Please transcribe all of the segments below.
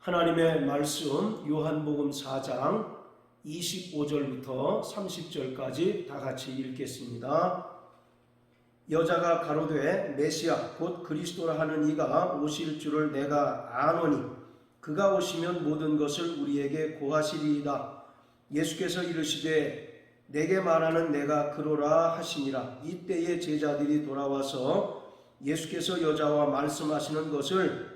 하나님의 말씀 요한복음 4장 25절부터 30절까지 다 같이 읽겠습니다. 여자가 가로되 메시아 곧 그리스도라 하는 이가 오실 줄을 내가 아노니 그가 오시면 모든 것을 우리에게 고하시리이다. 예수께서 이르시되 내게 말하는 내가 그로라 하시니라. 이때에 제자들이 돌아와서 예수께서 여자와 말씀하시는 것을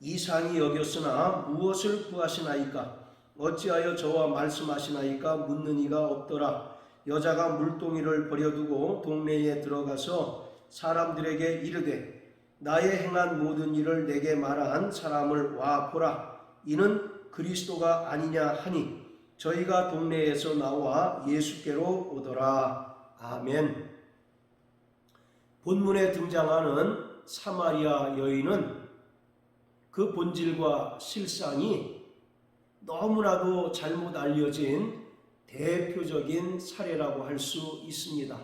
이상히 여겼으나 무엇을 구하시나이까? 어찌하여 저와 말씀하시나이까? 묻는 이가 없더라. 여자가 물동이를 버려두고 동네에 들어가서 사람들에게 이르되 나의 행한 모든 일을 내게 말한 사람을 와 보라. 이는 그리스도가 아니냐 하니 저희가 동네에서 나와 예수께로 오더라. 아멘. 본문에 등장하는 사마리아 여인은 그 본질과 실상이 너무나도 잘못 알려진 대표적인 사례라고 할 수 있습니다.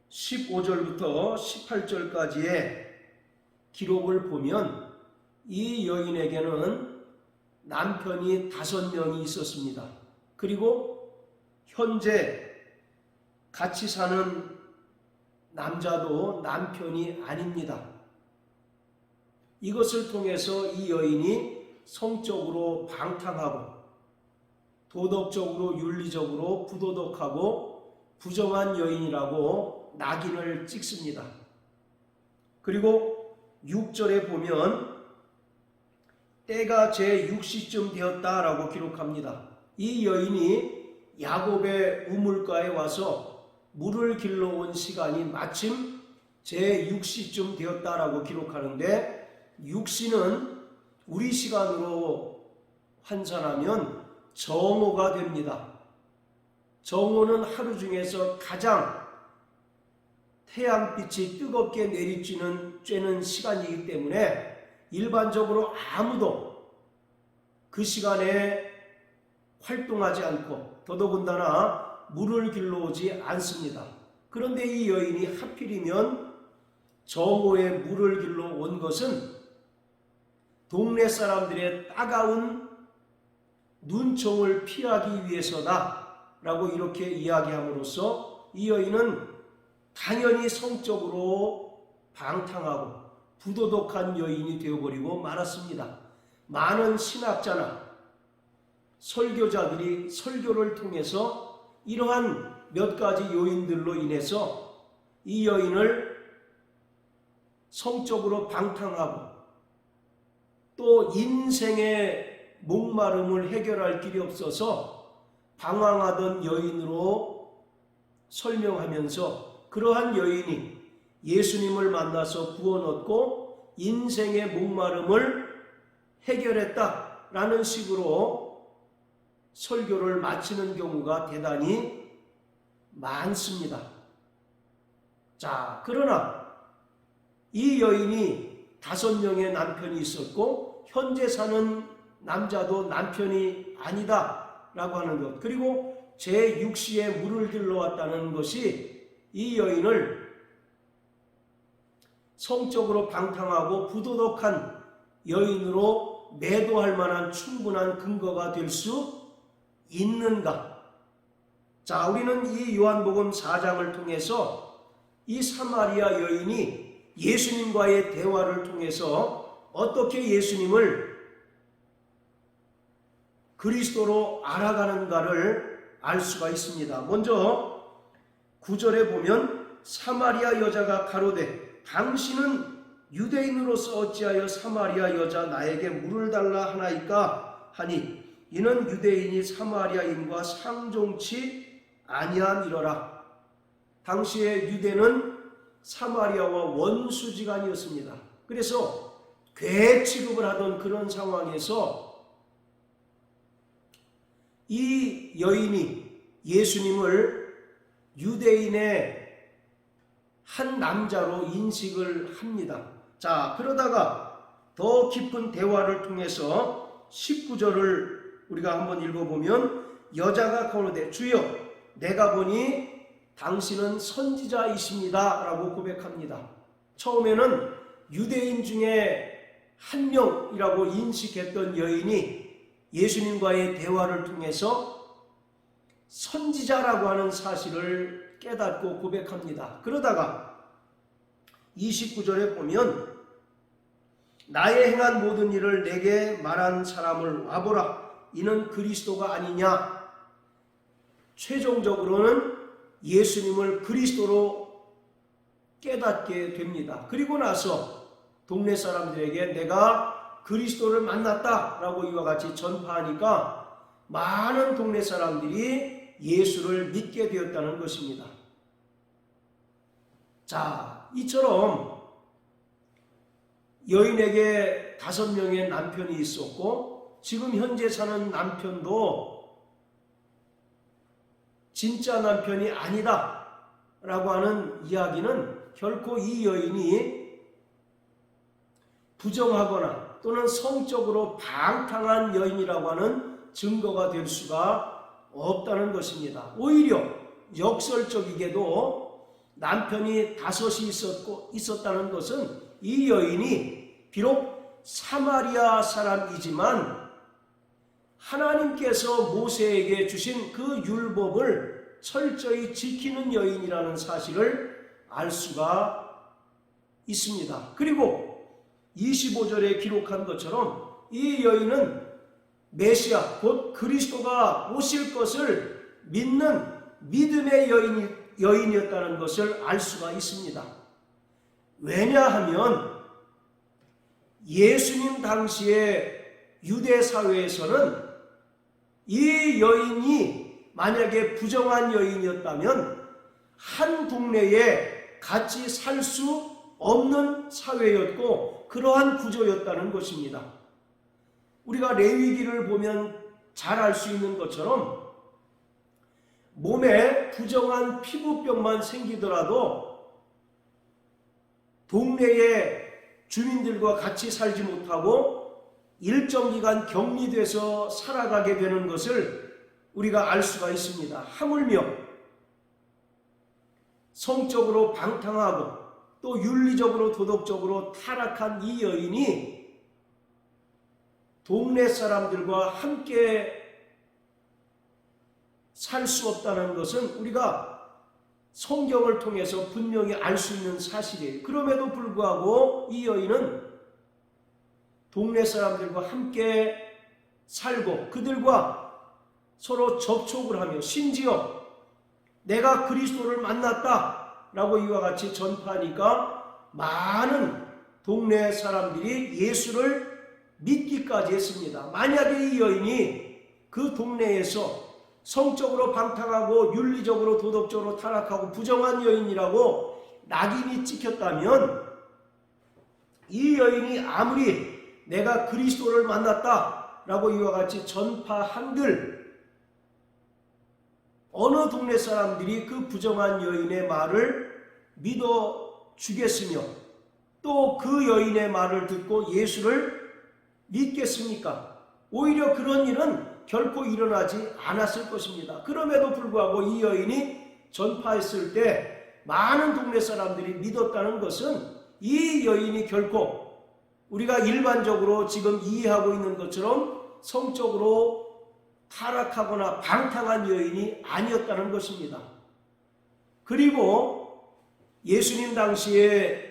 15절부터 18절까지의 기록을 보면 이 여인에게는 남편이 5명이 있었습니다. 그리고 현재 같이 사는 남자도 남편이 아닙니다. 이것을 통해서 이 여인이 성적으로 방탕하고 도덕적으로 윤리적으로 부도덕하고 부정한 여인이라고 낙인을 찍습니다. 그리고 6절에 보면 때가 제6시쯤 되었다라고 기록합니다. 이 여인이 야곱의 우물가에 와서 물을 길러온 시간이 마침 제6시쯤 되었다라고 기록하는데 6시는 우리 시간으로 환산하면 정오가 됩니다. 정오는 하루 중에서 가장 태양빛이 뜨겁게 내리쬐는 시간이기 때문에 일반적으로 아무도 그 시간에 활동하지 않고 더더군다나 물을 길러오지 않습니다. 그런데 이 여인이 하필이면 정오에 물을 길러온 것은 동네 사람들의 따가운 눈총을 피하기 위해서다 라고 이렇게 이야기함으로써 이 여인은 당연히 성적으로 방탕하고 부도덕한 여인이 되어버리고 말았습니다. 많은 신학자나 설교자들이 설교를 통해서 이러한 몇 가지 요인들로 인해서 이 여인을 성적으로 방탕하고 또 인생의 목마름을 해결할 길이 없어서 방황하던 여인으로 설명하면서 그러한 여인이 예수님을 만나서 구원 얻고 인생의 목마름을 해결했다라는 식으로 설교를 마치는 경우가 대단히 많습니다. 자, 그러나 이 여인이 5명의 남편이 있었고 현재 사는 남자도 남편이 아니다 라고 하는 것, 그리고 제6시에 물을 길러왔다는 것이 이 여인을 성적으로 방탕하고 부도덕한 여인으로 매도할 만한 충분한 근거가 될 수 있는가? 자, 우리는 이 요한복음 4장을 통해서 이 사마리아 여인이 예수님과의 대화를 통해서 어떻게 예수님을 그리스도로 알아가는가를 알 수가 있습니다. 먼저 9절에 보면 사마리아 여자가 가로되 당신은 유대인으로서 어찌하여 사마리아 여자 나에게 물을 달라 하나이까 하니 이는 유대인이 사마리아인과 상종치 아니함이러라. 당시의 유대는 사마리아와 원수지간이었습니다. 그래서 괴 취급을 하던 그런 상황에서 이 여인이 예수님을 유대인의 한 남자로 인식을 합니다. 자, 그러다가 더 깊은 대화를 통해서 19절을 우리가 한번 읽어보면 여자가 가로되 주여 내가 보니 당신은 선지자이십니다 라고 고백합니다. 처음에는 유대인 중에 한 명이라고 인식했던 여인이 예수님과의 대화를 통해서 선지자라고 하는 사실을 깨닫고 고백합니다. 그러다가 29절에 보면 나의 행한 모든 일을 내게 말한 사람을 와보라. 이는 그리스도가 아니냐. 최종적으로는 예수님을 그리스도로 깨닫게 됩니다. 그리고 나서 동네 사람들에게 내가 그리스도를 만났다라고 이와 같이 전파하니까 많은 동네 사람들이 예수를 믿게 되었다는 것입니다. 자, 이처럼 여인에게 5명의 남편이 있었고 지금 현재 사는 남편도 진짜 남편이 아니다 라고 하는 이야기는 결코 이 여인이 부정하거나 또는 성적으로 방탕한 여인이라고 하는 증거가 될 수가 없다는 것입니다. 오히려 역설적이게도 남편이 5이 있었다는 것은 이 여인이 비록 사마리아 사람이지만 하나님께서 모세에게 주신 그 율법을 철저히 지키는 여인이라는 사실을 알 수가 있습니다. 그리고 25절에 기록한 것처럼 이 여인은 메시아 곧 그리스도가 오실 것을 믿는 믿음의 여인이었다는 것을 알 수가 있습니다. 왜냐하면 예수님 당시의 유대 사회에서는 이 여인이 만약에 부정한 여인이었다면 한 동네에 같이 살 수 없는 사회였고 그러한 구조였다는 것입니다. 우리가 레위기를 보면 잘 알 수 있는 것처럼 몸에 부정한 피부병만 생기더라도 동네의 주민들과 같이 살지 못하고 일정 기간 격리돼서 살아가게 되는 것을 우리가 알 수가 있습니다. 하물며 성적으로 방탕하고 또 윤리적으로 도덕적으로 타락한 이 여인이 동네 사람들과 함께 살 수 없다는 것은 우리가 성경을 통해서 분명히 알 수 있는 사실이에요. 그럼에도 불구하고 이 여인은 동네 사람들과 함께 살고 그들과 서로 접촉을 하며 심지어 내가 그리스도를 만났다라고 이와 같이 전파하니까 많은 동네 사람들이 예수를 믿기까지 했습니다. 만약에 이 여인이 그 동네에서 성적으로 방탕하고 윤리적으로 도덕적으로 타락하고 부정한 여인이라고 낙인이 찍혔다면 이 여인이 아무리 내가 그리스도를 만났다라고 이와 같이 전파한들 어느 동네 사람들이 그 부정한 여인의 말을 믿어주겠으며 또 그 여인의 말을 듣고 예수를 믿겠습니까? 오히려 그런 일은 결코 일어나지 않았을 것입니다. 그럼에도 불구하고 이 여인이 전파했을 때 많은 동네 사람들이 믿었다는 것은 이 여인이 결코 우리가 일반적으로 지금 이해하고 있는 것처럼 성적으로 타락하거나 방탕한 여인이 아니었다는 것입니다. 그리고 예수님 당시에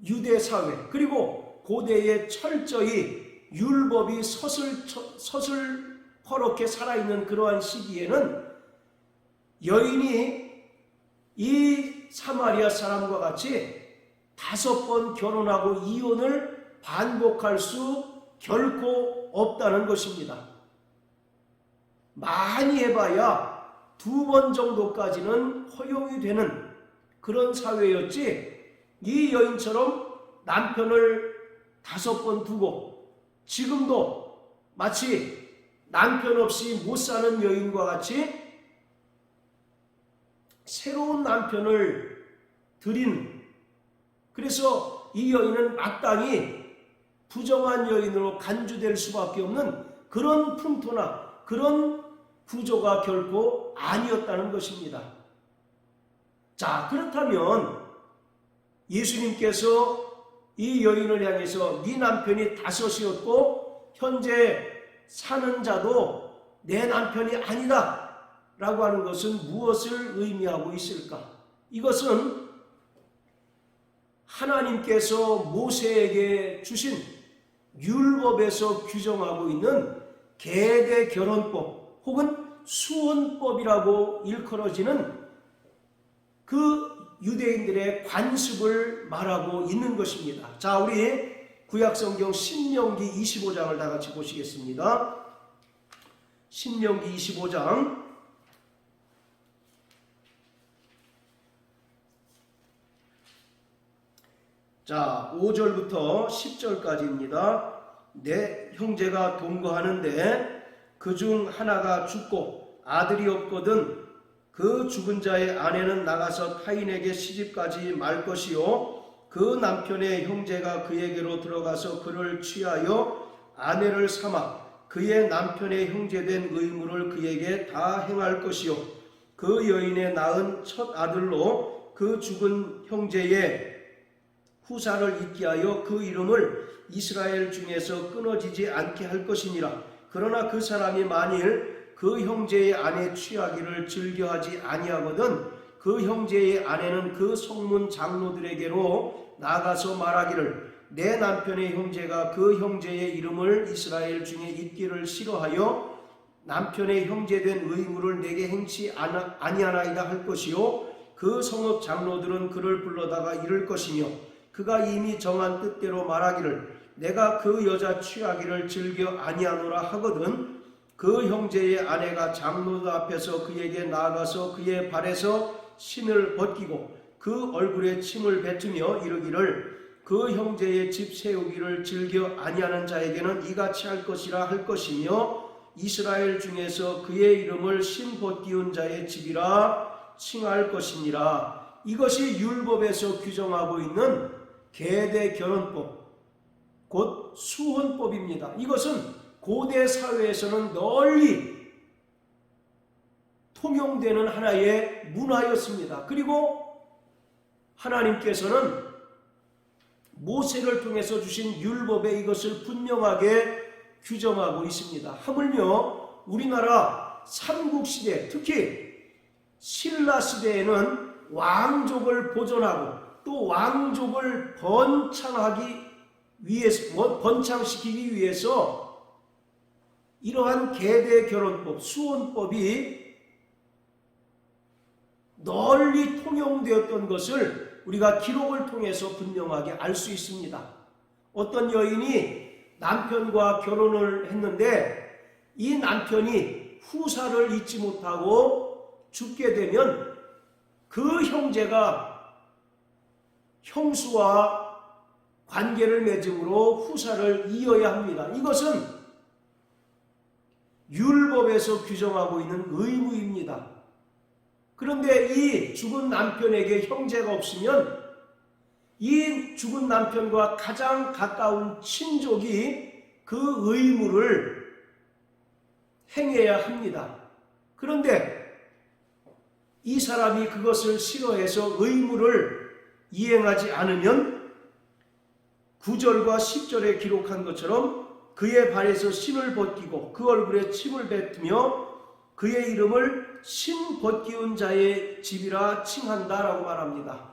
유대 사회 그리고 고대에 철저히 율법이 서슬퍼렇게 살아있는 그러한 시기에는 여인이 이 사마리아 사람과 같이 5번 결혼하고 이혼을 반복할 수 결코 없다는 것입니다. 많이 해봐야 2번 정도까지는 허용이 되는 그런 사회였지 이 여인처럼 남편을 5번 두고 지금도 마치 남편 없이 못 사는 여인과 같이 새로운 남편을 들인 그래서 이 여인은 마땅히 부정한 여인으로 간주될 수밖에 없는 그런 풍토나 그런 구조가 결코 아니었다는 것입니다. 자, 그렇다면 예수님께서 이 여인을 향해서 네 남편이 5이었고 현재 사는 자도 내 남편이 아니다 라고 하는 것은 무엇을 의미하고 있을까? 이것은 하나님께서 모세에게 주신 율법에서 규정하고 있는 계대 결혼법 혹은 수혼법이라고 일컬어지는 그 유대인들의 관습을 말하고 있는 것입니다. 자, 우리 구약성경 신명기 25장을 다 같이 보시겠습니다. 신명기 25장 자, 5절부터 10절까지입니다. 내 형제가 동거하는데 그중 하나가 죽고 아들이 없거든 그 죽은 자의 아내는 나가서 타인에게 시집가지 말 것이요 그 남편의 형제가 그에게로 들어가서 그를 취하여 아내를 삼아 그의 남편의 형제된 의무를 그에게 다 행할 것이요 그 여인의 낳은 첫 아들로 그 죽은 형제의 후사를 잊게 하여 그 이름을 이스라엘 중에서 끊어지지 않게 할 것이니라. 그러나 그 사람이 만일 그 형제의 아내 취하기를 즐겨하지 아니하거든 그 형제의 아내는 그 성문 장로들에게로 나가서 말하기를 내 남편의 형제가 그 형제의 이름을 이스라엘 중에 잊기를 싫어하여 남편의 형제된 의무를 내게 행치 아니하나이다 할 것이요 그 성읍 장로들은 그를 불러다가 이를 것이며 그가 이미 정한 뜻대로 말하기를 내가 그 여자 취하기를 즐겨 아니하노라 하거든 그 형제의 아내가 장로들 앞에서 그에게 나아가서 그의 발에서 신을 벗기고 그 얼굴에 침을 뱉으며 이르기를 그 형제의 집 세우기를 즐겨 아니하는 자에게는 이같이 할 것이라 할 것이며 이스라엘 중에서 그의 이름을 신 벗기운 자의 집이라 칭할 것이니라. 이것이 율법에서 규정하고 있는 계대 결혼법 곧 수혼법입니다. 이것은 고대 사회에서는 널리 통용되는 하나의 문화였습니다. 그리고 하나님께서는 모세를 통해서 주신 율법에 이것을 분명하게 규정하고 있습니다. 하물며 우리나라 삼국시대 특히 신라시대에는 왕족을 보존하고 또 왕족을 번창시키기 위해서 이러한 계대 결혼법, 수혼법이 널리 통용되었던 것을 우리가 기록을 통해서 분명하게 알 수 있습니다. 어떤 여인이 남편과 결혼을 했는데 이 남편이 후사를 잊지 못하고 죽게 되면 그 형제가 형수와 관계를 맺음으로 후사를 이어야 합니다. 이것은 율법에서 규정하고 있는 의무입니다. 그런데 이 죽은 남편에게 형제가 없으면 이 죽은 남편과 가장 가까운 친족이 그 의무를 행해야 합니다. 그런데 이 사람이 그것을 싫어해서 의무를 이행하지 않으면 9절과 10절에 기록한 것처럼 그의 발에서 신을 벗기고 그 얼굴에 침을 뱉으며 그의 이름을 신 벗기운 자의 집이라 칭한다라고 말합니다.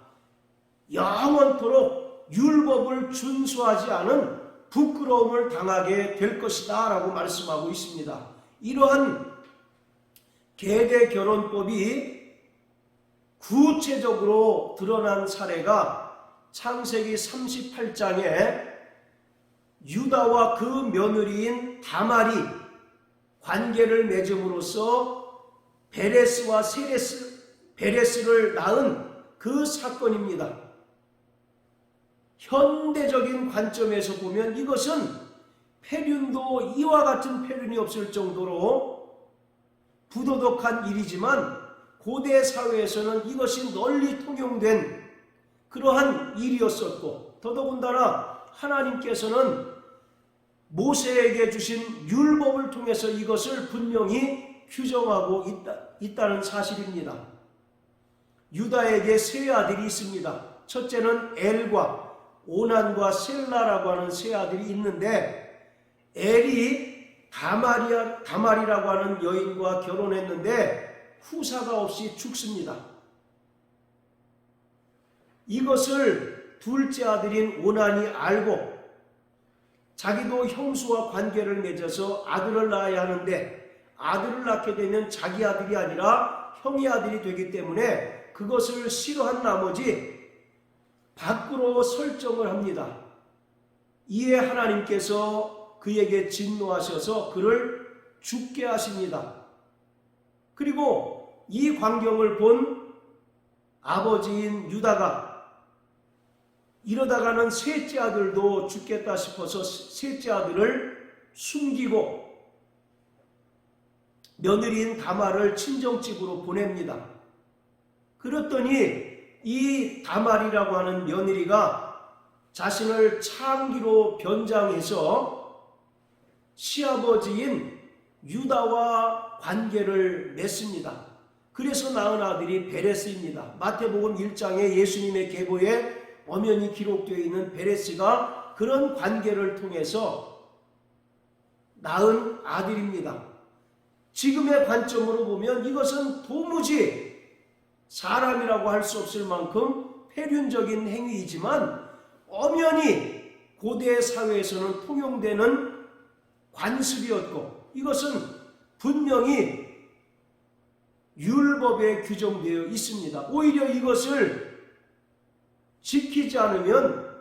영원토록 율법을 준수하지 않은 부끄러움을 당하게 될 것이다 라고 말씀하고 있습니다. 이러한 계대 결혼법이 구체적으로 드러난 사례가 창세기 38장에 유다와 그 며느리인 다말이 관계를 맺음으로써 베레스를 낳은 그 사건입니다. 현대적인 관점에서 보면 이것은 폐륜도 이와 같은 폐륜이 없을 정도로 부도덕한 일이지만 고대 사회에서는 이것이 널리 통용된 그러한 일이었었고 더더군다나 하나님께서는 모세에게 주신 율법을 통해서 이것을 분명히 규정하고 있다는 사실입니다. 유다에게 세 아들이 있습니다. 첫째는 엘과 오난과 셀라라고 하는 세 아들이 있는데 엘이 다말이라고 하는 여인과 결혼했는데 후사가 없이 죽습니다. 이것을 둘째 아들인 오난이 알고 자기도 형수와 관계를 맺어서 아들을 낳아야 하는데 아들을 낳게 되면 자기 아들이 아니라 형의 아들이 되기 때문에 그것을 싫어한 나머지 밖으로 설정을 합니다. 이에 하나님께서 그에게 진노하셔서 그를 죽게 하십니다. 그리고 이 광경을 본 아버지인 유다가 이러다가는 셋째 아들도 죽겠다 싶어서 셋째 아들을 숨기고 며느리인 다말을 친정집으로 보냅니다. 그랬더니 이 다말이라고 하는 며느리가 자신을 창기로 변장해서 시아버지인 유다와 관계를 맺습니다. 그래서 낳은 아들이 베레스입니다. 마태복음 1장에 예수님의 계보에 엄연히 기록되어 있는 베레스가 그런 관계를 통해서 낳은 아들입니다. 지금의 관점으로 보면 이것은 도무지 사람이라고 할 수 없을 만큼 폐륜적인 행위이지만 엄연히 고대 사회에서는 통용되는 관습이었고 이것은 분명히 율법에 규정되어 있습니다. 오히려 이것을 지키지 않으면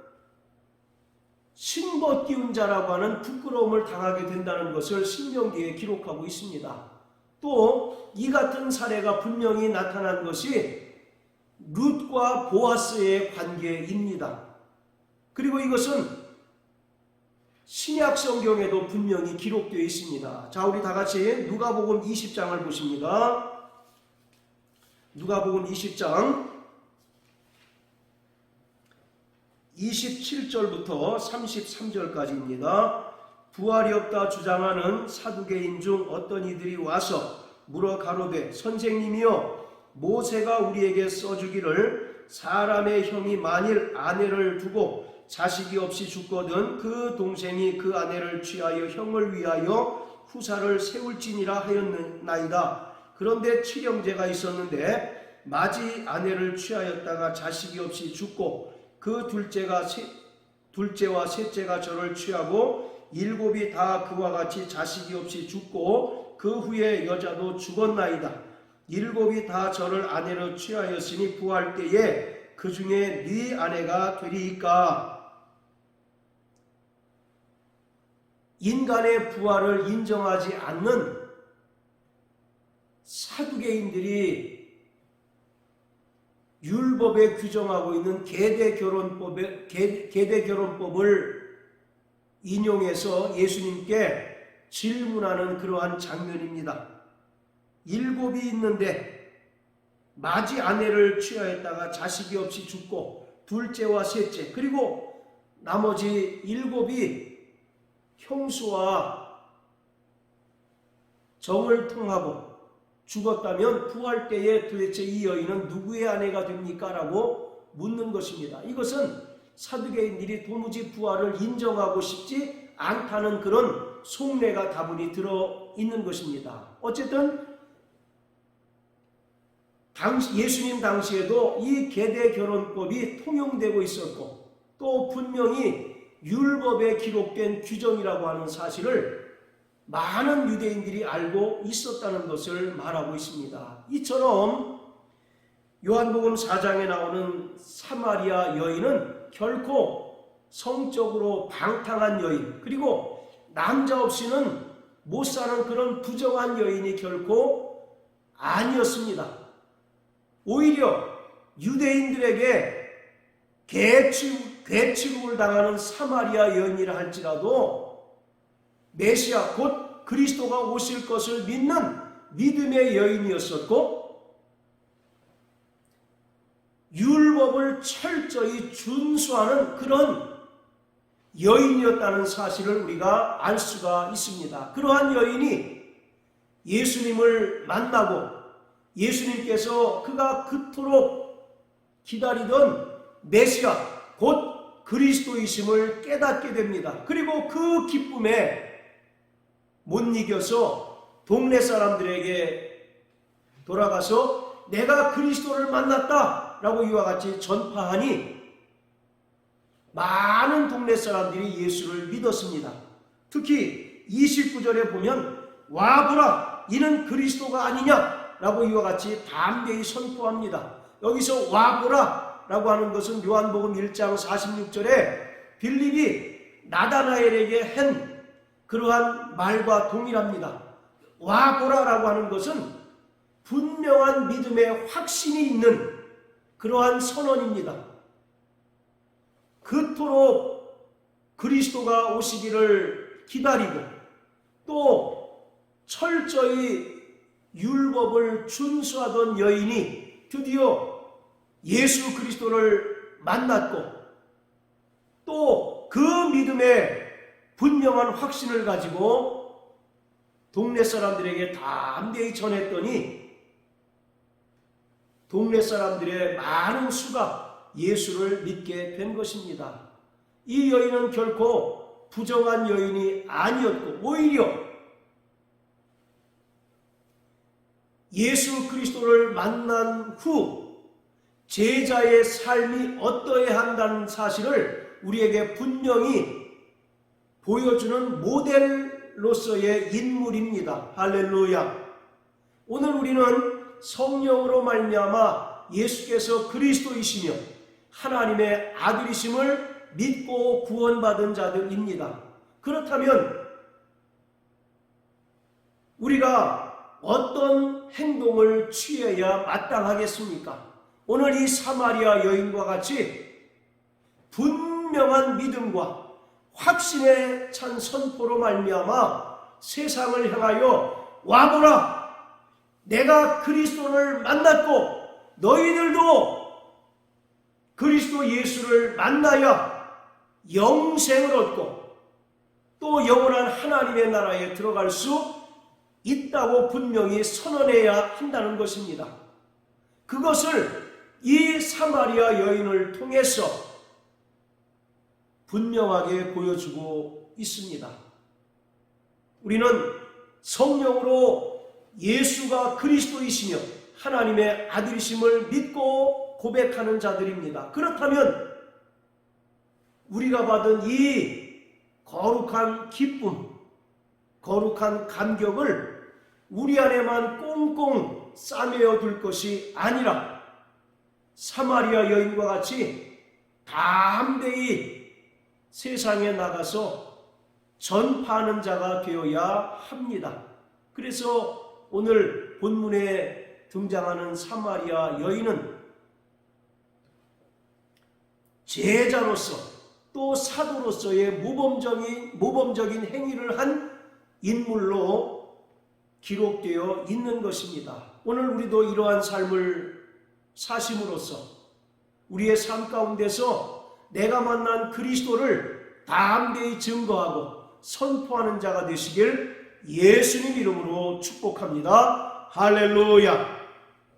신벗 기운 자라고 하는 부끄러움을 당하게 된다는 것을 신명기에 기록하고 있습니다. 또 이 같은 사례가 분명히 나타난 것이 룻과 보아스의 관계입니다. 그리고 이것은 신약 성경에도 분명히 기록되어 있습니다. 자, 우리 다 같이 누가복음 20장을 보십니다. 누가복음 20장 27절부터 33절까지입니다. 부활이 없다 주장하는 사두개인 중 어떤 이들이 와서 물어 가로되 선생님이여 모세가 우리에게 써주기를 사람의 형이 만일 아내를 두고 자식이 없이 죽거든 그 동생이 그 아내를 취하여 형을 위하여 후사를 세울지니라 하였나이다. 그런데 칠형제가 있었는데 마지 아내를 취하였다가 자식이 없이 죽고 그 둘째와 셋째가 저를 취하고 일곱이 다 그와 같이 자식이 없이 죽고 그 후에 여자도 죽었나이다. 일곱이 다 저를 아내로 취하였으니 부활 때에 그 중에 네 아내가 되리이까. 인간의 부활을 인정하지 않는 사두개인들이 율법에 규정하고 있는 계대결혼법을 인용해서 예수님께 질문하는 그러한 장면입니다. 일곱이 있는데 마지 아내를 취하였다가 자식이 없이 죽고 둘째와 셋째 그리고 나머지 일곱이 형수와 정을 통하고 죽었다면 부활 때에 도대체 이 여인은 누구의 아내가 됩니까? 라고 묻는 것입니다. 이것은 사두개인들이 도무지 부활을 인정하고 싶지 않다는 그런 속내가 다분히 들어있는 것입니다. 어쨌든 예수님 당시에도 이 계대결혼법이 통용되고 있었고 또 분명히 율법에 기록된 규정이라고 하는 사실을 많은 유대인들이 알고 있었다는 것을 말하고 있습니다. 이처럼 요한복음 4장에 나오는 사마리아 여인은 결코 성적으로 방탕한 여인 그리고 남자 없이는 못 사는 그런 부정한 여인이 결코 아니었습니다. 오히려 유대인들에게 괴취급을 당하는 사마리아 여인이라 할지라도 메시아 곧 그리스도가 오실 것을 믿는 믿음의 여인이었었고 율법을 철저히 준수하는 그런 여인이었다는 사실을 우리가 알 수가 있습니다. 그러한 여인이 예수님을 만나고 예수님께서 그가 그토록 기다리던 메시아 곧 그리스도이심을 깨닫게 됩니다. 그리고 그 기쁨에 못 이겨서 동네 사람들에게 돌아가서 내가 그리스도를 만났다 라고 이와 같이 전파하니 많은 동네 사람들이 예수를 믿었습니다. 특히 29절에 보면 와보라 이는 그리스도가 아니냐 라고 이와 같이 담대히 선포합니다. 여기서 와보라 라고 하는 것은 요한복음 1장 46절에 빌립이 나다나엘에게 한 그러한 말과 동일합니다. 와보라 라고 하는 것은 분명한 믿음의 확신이 있는 그러한 선언입니다. 그토록 그리스도가 오시기를 기다리고 또 철저히 율법을 준수하던 여인이 드디어 예수 그리스도를 만났고 또 그 믿음의 분명한 확신을 가지고 동네 사람들에게 담대히 전했더니 동네 사람들의 많은 수가 예수를 믿게 된 것입니다. 이 여인은 결코 부정한 여인이 아니었고 오히려 예수 그리스도를 만난 후 제자의 삶이 어떠해야 한다는 사실을 우리에게 분명히 보여주는 모델로서의 인물입니다. 할렐루야. 오늘 우리는 성령으로 말미암아 예수께서 그리스도이시며 하나님의 아들이심을 믿고 구원받은 자들입니다. 그렇다면 우리가 어떤 행동을 취해야 마땅하겠습니까? 오늘 이 사마리아 여인과 같이 분명한 믿음과 확신에 찬 선포로 말미암아 세상을 향하여 와보라 내가 그리스도를 만났고 너희들도 그리스도 예수를 만나야 영생을 얻고 또 영원한 하나님의 나라에 들어갈 수 있다고 분명히 선언해야 한다는 것입니다. 그것을 이 사마리아 여인을 통해서 분명하게 보여주고 있습니다. 우리는 성령으로 예수가 그리스도이시며 하나님의 아들이심을 믿고 고백하는 자들입니다. 그렇다면 우리가 받은 이 거룩한 기쁨, 거룩한 감격을 우리 안에만 꽁꽁 싸매어 둘 것이 아니라 사마리아 여인과 같이 담대히 세상에 나가서 전파하는 자가 되어야 합니다. 그래서 오늘 본문에 등장하는 사마리아 여인은 제자로서 또 사도로서의 모범적인 행위를 한 인물로 기록되어 있는 것입니다. 오늘 우리도 이러한 삶을 사심으로써 우리의 삶 가운데서 내가 만난 그리스도를 담대히 증거하고 선포하는 자가 되시길 예수님 이름으로 축복합니다. 할렐루야.